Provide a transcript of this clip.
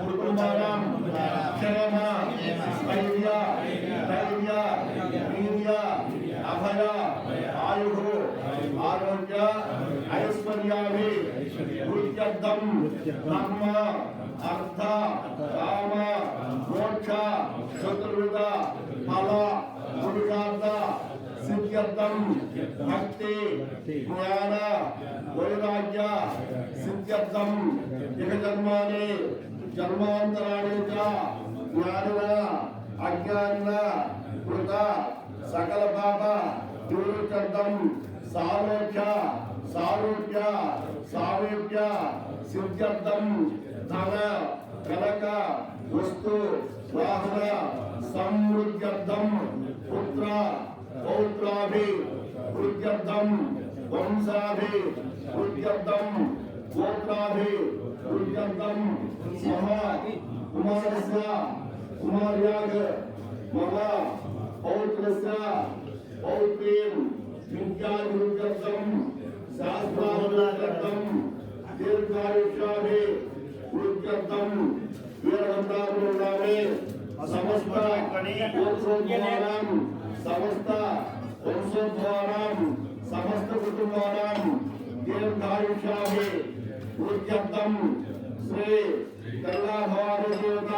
కుటుంబానాం క్షేమ స్థైర్య ధైర్య వీర్య అభయ ఆయు ఆరోగ్య ఐశ్వర్యాభి వృత్యర్థం ధర్మ అర్థ కామ మోక్ష చతుర్విధ ఫల పురుషార్థ సిద్ధ్యర్థం భక్తి జ్ఞాన వైరాగ్య సిద్ధ్యర్థం ఇహ జన్మాని జన్మాంతరాణి చ జ్ఞానిన అజ్ఞానిన కృత సకల పాప నివృత్యర్థం సాలోక్య సారూప్య సామీప్య సిద్ధ్యర్థం ధన కనక వస్తు వాహన సమృద్ధ్యర్థం పుత్ర పౌత్రాభి వృద్ధ్యర్థం వంశాభి వృద్ధ్యర్థం గోత్రాభి వృద్ధ్యర్థం మహా కుమారస్య కుమార్యాగ మమ పౌత్రస్య పౌత్రీం విద్యాభివృద్ధ్యర్థం శాస్త్రాభివృద్ధ్యర్థం దీర్ఘాయుష్యాభి వృద్ధ్యర్థం వీరభద్రాభి సమస్త గోత్రోద్భవానాం సమస్త వంశోద్భవానాం సమస్త కుటుంబానాం దీర్ఘాయుష్యాభి వృద్ధ్యర్థం శ్రీ కరుణాభవాని దేవత